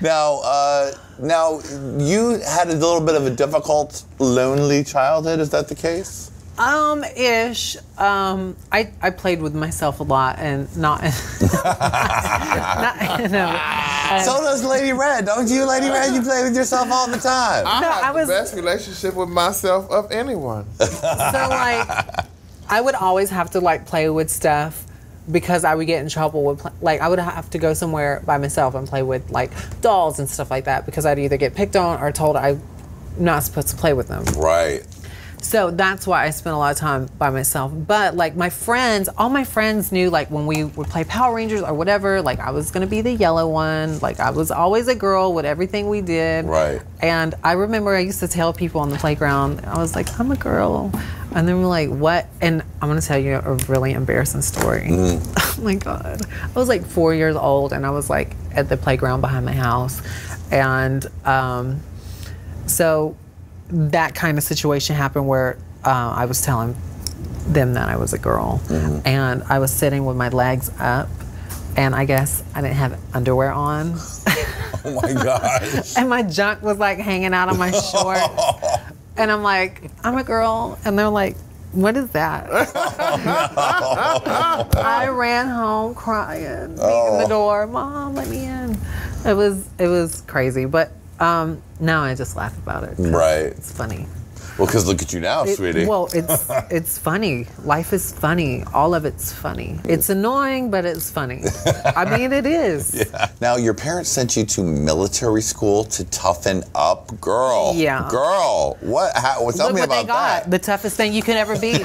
Now you had a little bit of a difficult, lonely childhood. Is that the case? Ish. I played with myself a lot and not, So does Lady Red. Don't you, Lady Red? You play with yourself all the time. I have the best relationship with myself of anyone. So, like, I would always have to, like, play with stuff because I would get in trouble with, like, I would have to go somewhere by myself and play with, like, dolls and stuff like that because I'd either get picked on or told I'm not supposed to play with them. Right. So that's why I spent a lot of time by myself. But like my friends, all my friends knew like when we would play Power Rangers or whatever, like I was gonna be the yellow one. Like I was always a girl with everything we did. Right. And I remember I used to tell people on the playground, I was like, I'm a girl. And they were like, what? And I'm gonna tell you a really embarrassing story. Oh my God. I was like 4 years old and I was like at the playground behind my house. And so that kind of situation happened where I was telling them that I was a girl. And I was sitting with my legs up and I guess I didn't have underwear on. Oh my gosh. And my junk was like hanging out of my shorts. And I'm like, I'm a girl. And they're like, what is that? I ran home crying, beating the door, Mom, let me in. It was crazy, but now I just laugh about it. Right. It's funny. Well, because look at you now, sweetie. Well, it's funny. Life is funny. All of it's funny. It's annoying, but it's funny. I mean, it is. Yeah. Now, your parents sent you to military school to toughen up, girl. Yeah. Girl, what? Tell me about that. The toughest thing you could ever be.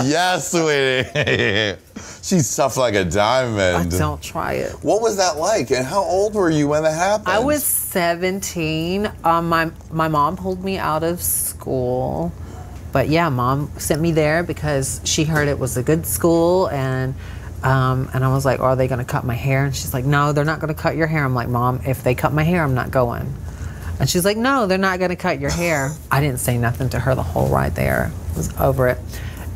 Yes, sweetie. She's tough like a diamond. Don't try it. What was that like? And how old were you when that happened? I was 17. My mom pulled me out of school. But yeah, Mom sent me there because she heard it was a good school. And I was like, are they going to cut my hair? And she's like, no, they're not going to cut your hair. I'm like, Mom, if they cut my hair, I'm not going. And she's like, no, they're not going to cut your hair. I didn't say nothing to her the whole ride there. I was over it.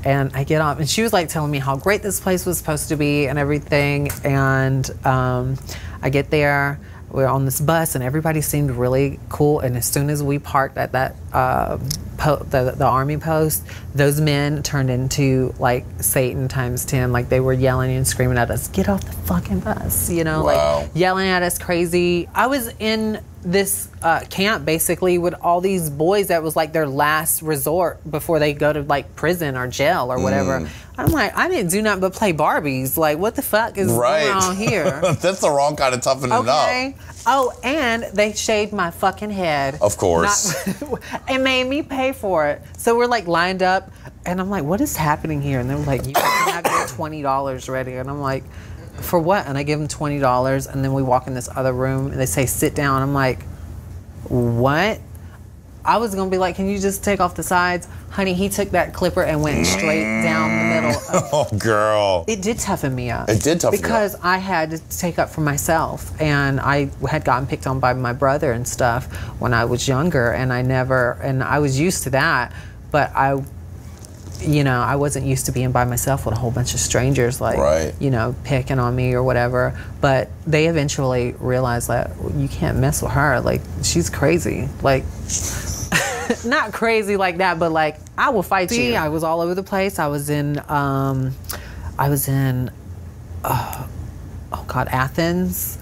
And I get off, and she was like telling me how great this place was supposed to be and everything. And I get there, we're on this bus, and everybody seemed really cool. And as soon as we parked at that the army post, those men turned into like Satan times 10. Like they were yelling and screaming at us, "Get off the fucking bus!" You know, like yelling at us crazy. I was in this camp basically with all these boys that was like their last resort before they go to like prison or jail or whatever. I'm like, I didn't do nothing but play Barbies. Like, what the fuck is going on here? That's the wrong kind of toughening up. Oh, and they shaved my fucking head. Of course. And made me pay for it. So we're like lined up, and I'm like, what is happening here? And they're like, you can have your $20 ready. And I'm like, for what? And I give them $20, and then we walk in this other room, and they say, sit down. I'm like, what? I was going to be like, can you just take off the sides? Honey, he took that clipper and went straight down the middle. Oh, girl. It did toughen me up. It did toughen you up. Because I had to take up for myself. And I had gotten picked on by my brother and stuff when I was younger. And I was used to that. But I wasn't used to being by myself with a whole bunch of strangers, like, picking on me or whatever. But they eventually realized that you can't mess with her. Like, she's crazy. Like, not crazy like that, but like, I will fight you. I was all over the place. I was in Athens,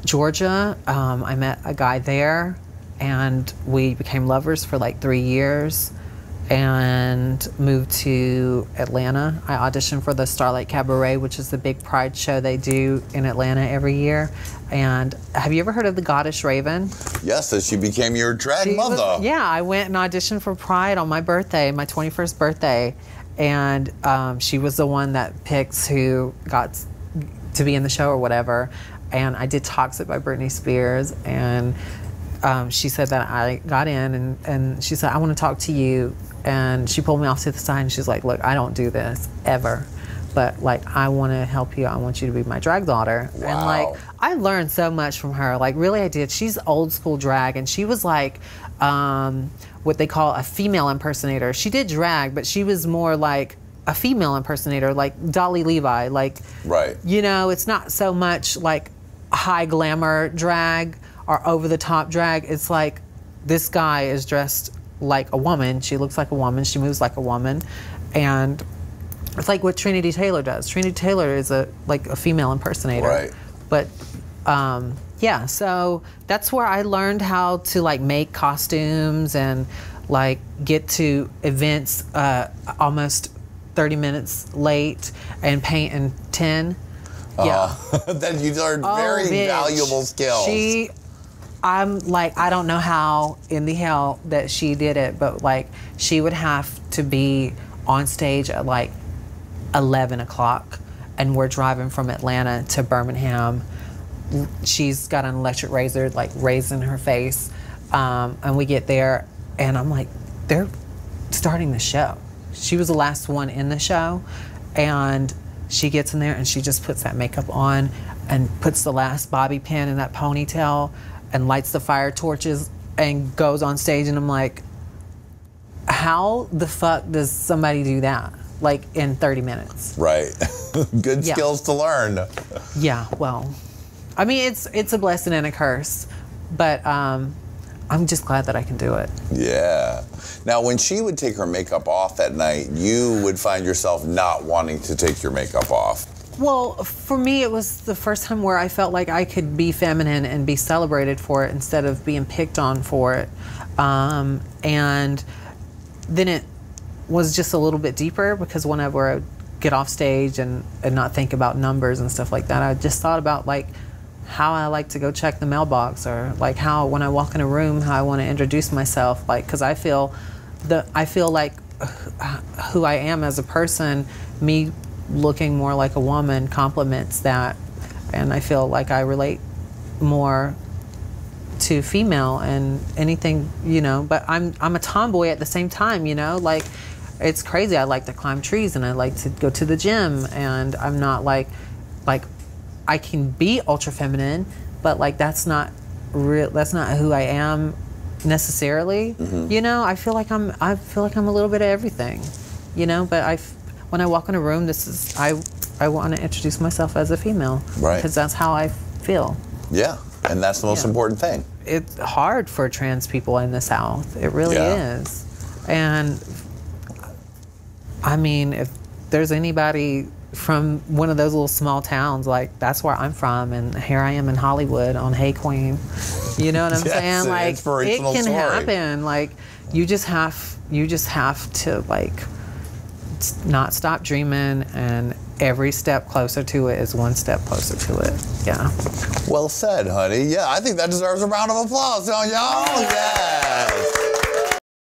Georgia. I met a guy there, and we became lovers for like 3 years. And moved to Atlanta. I auditioned for the Starlight Cabaret, which is the big pride show they do in Atlanta every year. And have you ever heard of the Goddess Raven? Yes, so she became your drag mother. I went and auditioned for Pride on my birthday, my 21st birthday. And she was the one that picks who got to be in the show or whatever. And I did Toxic by Britney Spears. And she said that I got in, and she said, I want to talk to you. And she pulled me off to the side, and she's like, look, I don't do this ever, but like, I want to help you. I want you to be my drag daughter. Wow. And like, I learned so much from her. Like, really, I did. She's old school drag, and she was like what they call a female impersonator. She did drag, but she was more like a female impersonator, like Dolly Levi. Like, right. It's not so much like high glamour drag or over the top drag. It's like this guy is dressed like a woman. She looks like a woman. She moves like a woman, and it's like what Trinity Taylor does. Trinity Taylor is a female impersonator. Right. But yeah, so that's where I learned how to like make costumes and like get to events almost 30 minutes late and paint in 10. Yeah. Then you learned very valuable skills. I'm like, I don't know how in the hell that she did it, but like she would have to be on stage at like 11 o'clock, and we're driving from Atlanta to Birmingham. She's got an electric razor like raising her face, and we get there and I'm like, they're starting the show. She was the last one in the show, and she gets in there and she just puts that makeup on and puts the last bobby pin in that ponytail and lights the fire torches and goes on stage, and I'm like, how the fuck does somebody do that like in 30 minutes? Right. Good skills to learn. Yeah, well, I mean, it's a blessing and a curse, but I'm just glad that I can do it. Yeah. Now, when she would take her makeup off at night, you would find yourself not wanting to take your makeup off. Well, for me, it was the first time where I felt like I could be feminine and be celebrated for it instead of being picked on for it. And then it was just a little bit deeper, because whenever I would get off stage and not think about numbers and stuff like that, I just thought about like how I like to go check the mailbox, or like how when I walk in a room, how I want to introduce myself, like, because I feel like who I am as a person, me looking more like a woman complements that, and I feel like I relate more to female and anything, you know. But I'm a tomboy at the same time, you know, like it's crazy. I like to climb trees and I like to go to the gym, and I'm not like I can be ultra feminine, but like that's not real. That's not who I am necessarily. Mm-hmm. You know, I feel like I'm a little bit of everything, you know. But when I walk in a room, I want to introduce myself as a female, right? Because that's how I feel. Yeah, and that's the most important thing. It's hard for trans people in the South. It really is. And I mean, if there's anybody from one of those little small towns, like that's where I'm from, and here I am in Hollywood on Hey Qween. You know what I'm saying? Like it can happen. Like you just have to like not stop dreaming, and every step closer to it is one step closer to it. Yeah. Well said, honey. Yeah, I think that deserves a round of applause, don't y'all? Yeah.